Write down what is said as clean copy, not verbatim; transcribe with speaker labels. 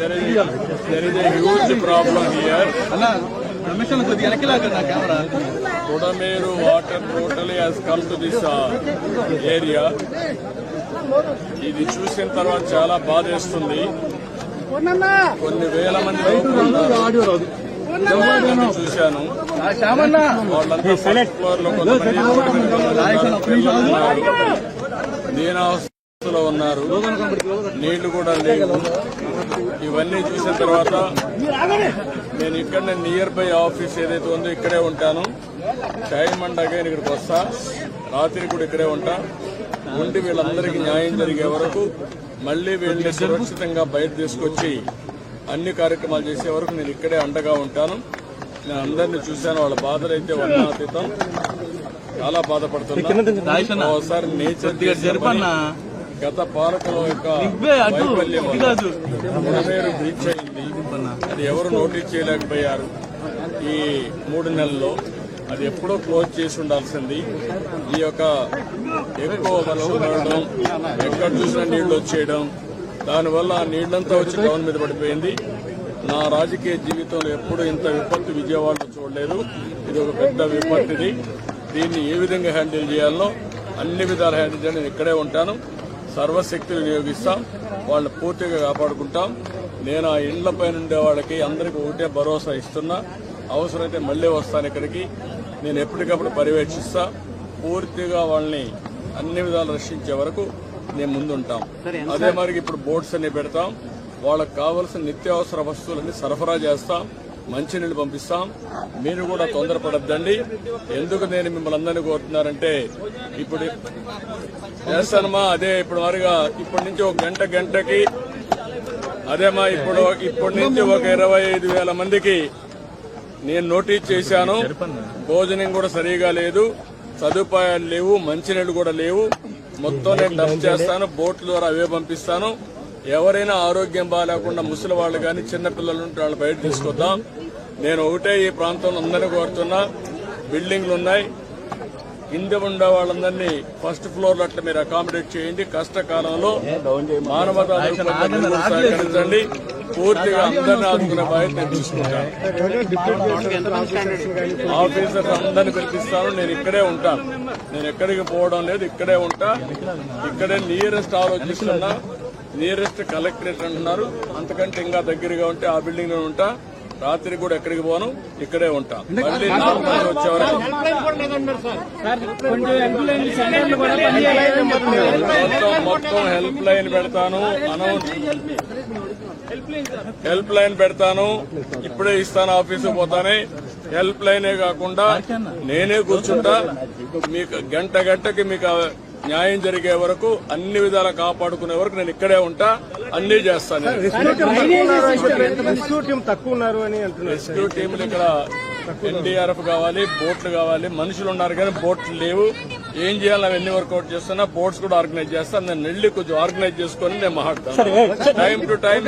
Speaker 1: there is a huge problem here. Kodameru water totally has come to this area. ఇది చూసిన తర్వాత చాలా బాధేస్తుంది. కొన్ని వేల మంది చూశాను. వాళ్ళంతా ఫస్ట్ ఫ్లోర్ లో కొంతమంది దీనావస్థలో ఉన్నారు. నీళ్లు కూడా లేవు. ఇవన్నీ చూసిన తర్వాత నేను ఇక్కడనే నియర్ బై ఆఫీస్ ఏదైతే ఉందో ఇక్కడే ఉంటాను. టైం అండ్ అగైన్ ఇక్కడికి వస్తా. రాత్రి కూడా ఇక్కడే ఉంటా. ఉండి వీళ్ళందరికీ న్యాయం జరిగే వరకు మళ్లీ వీళ్ళని సురక్షితంగా బయట తీసుకొచ్చి అన్ని కార్యక్రమాలు చేసే వరకు నేను ఇక్కడే అండగా ఉంటాను. నేను అందరినీ చూశాను. వాళ్ళ బాధలు అయితే వర్ణాతీతం. చాలా బాధపడుతున్నా. ఒకసారి నేచర్ గత పాలకుల యొక్క వైఫల్యం కొడమేరు బ్రీచ్ అయింది. అది ఎవరు నోటీస్ చేయలేకపోయారు ఈ 3 నెలల్లో. అది ఎప్పుడో క్లోజ్ చేసి ఉండాల్సింది. ఈ యొక్క ఎక్కువ వర్షం పడడం, ఎక్కడ చూసినా నీళ్లు వచ్చేయడం, దానివల్ల ఆ నీళ్లంతా వచ్చి టౌన్ మీద పడిపోయింది. నా రాజకీయ జీవితంలో ఎప్పుడు ఇంత విపత్తు విజయవాడలో చూడలేదు. ఇది ఒక పెద్ద విపత్తిది. దీన్ని ఏ విధంగా హ్యాండిల్ చేయాలో అన్ని విధాలు హ్యాండిల్ చేయాలి. నేను ఇక్కడే ఉంటాను. సర్వశక్తులు వినియోగిస్తాం. వాళ్ళని పూర్తిగా కాపాడుకుంటాం. నేను ఆ ఇండ్లపై ఉండే వాళ్ళకి అందరికీ ఒకటే భరోసా ఇస్తున్నా. అవసరమైతే మళ్లీ వస్తాను ఇక్కడికి. నేను ఎప్పటికప్పుడు పర్యవేక్షిస్తా. పూర్తిగా వాళ్ళని అన్ని విధాలు రక్షించే వరకు నేను ముందుంటాం. అదే మరి ఇప్పుడు బోట్స్ అన్ని పెడతాం. వాళ్ళకు కావలసిన నిత్యావసర వస్తువులన్నీ సరఫరా చేస్తాం. మంచినీళ్లు పంపిస్తాం. మీరు కూడా తొందరపడద్దండి. ఎందుకు నేను మిమ్మల్ని అందరినీ కోరుతున్నారంటే ఇప్పుడు చేస్తానమ్మా. అదే ఇప్పుడు మరిగా ఇప్పటి నుంచి ఒక గంటకి అదేమా ఇప్పటి నుంచి ఒక 25,000 మందికి నేను నోటీస్ చేశాను. భోజనం కూడా సరిగా లేదు, సదుపాయాలు లేవు, మంచినీళ్లు కూడా లేవు. మొత్తం నేను డబ్ చేస్తాను. బోట్ల ద్వారా అవే పంపిస్తాను. ఎవరైనా ఆరోగ్యం బాగాలేకుండా ముసలి వాళ్ళు కానీ చిన్నపిల్లలు ఉంటే వాళ్ళు బయట తీసుకొద్దాం. నేను ఒకటే ఈ ప్రాంతంలో అందరినీ కోరుతున్నా. బిల్డింగ్లు ఉన్నాయి. కింద ఉండే వాళ్ళందరినీ ఫస్ట్ ఫ్లోర్ లో అట్లా మీరు అకామిడేట్ చేయండి. కష్టకాలంలో మానవతా సహకరించండి. పూర్తిగా అందరినీ ఆదుకునే బాధ్యత నేను తీసుకుంటాను. ఆఫీసర్ అందరినీ పిలిపిస్తాను. నేను ఇక్కడే ఉంటాను. నేను ఎక్కడికి పోవడం లేదు. ఇక్కడే ఉంటా. ఇక్కడే నియరెస్ట్ ఆలోచిస్తున్నా. నియరెస్ట్ కలెక్టరేట్ అంటున్నారు. అంతకంటే ఇంకా దగ్గరగా ఉంటే ఆ బిల్డింగ్ లో ఉంటా. రాత్రి కూడా ఎక్కడికి పోను. ఇక్కడే ఉంటా. మళ్ళీ 4 మంది వచ్చేవరకు మొత్తం హెల్ప్ లైన్ పెడతాను. హెల్ప్ లైన్ పెడతాను. ఇప్పుడే ఇస్తాను. ఆఫీసుకు పోతానే హెల్ప్ లైనే కాకుండా నేనే కూర్చుంటా. మీకు గంటకి మీకు న్యాయం జరిగే వరకు అన్ని విధాలా కాపాడుకునే వరకు నేను ఇక్కడే ఉంటా. అన్ని చేస్తాను. రెస్క్యూ టీంలు ఇక్కడ NDRF కావాలి, బోట్లు కావాలి. మనుషులు ఉన్నారు కానీ బోట్లు లేవు. ఏం చేయాలి అవన్నీ వర్కౌట్ చేస్తున్నా. బోట్స్ కూడా ఆర్గనైజ్ చేస్తాను. నేను వెళ్ళి కొంచెం ఆర్గనైజ్ చేసుకుని నేను మాట్లాడతాను. Time to time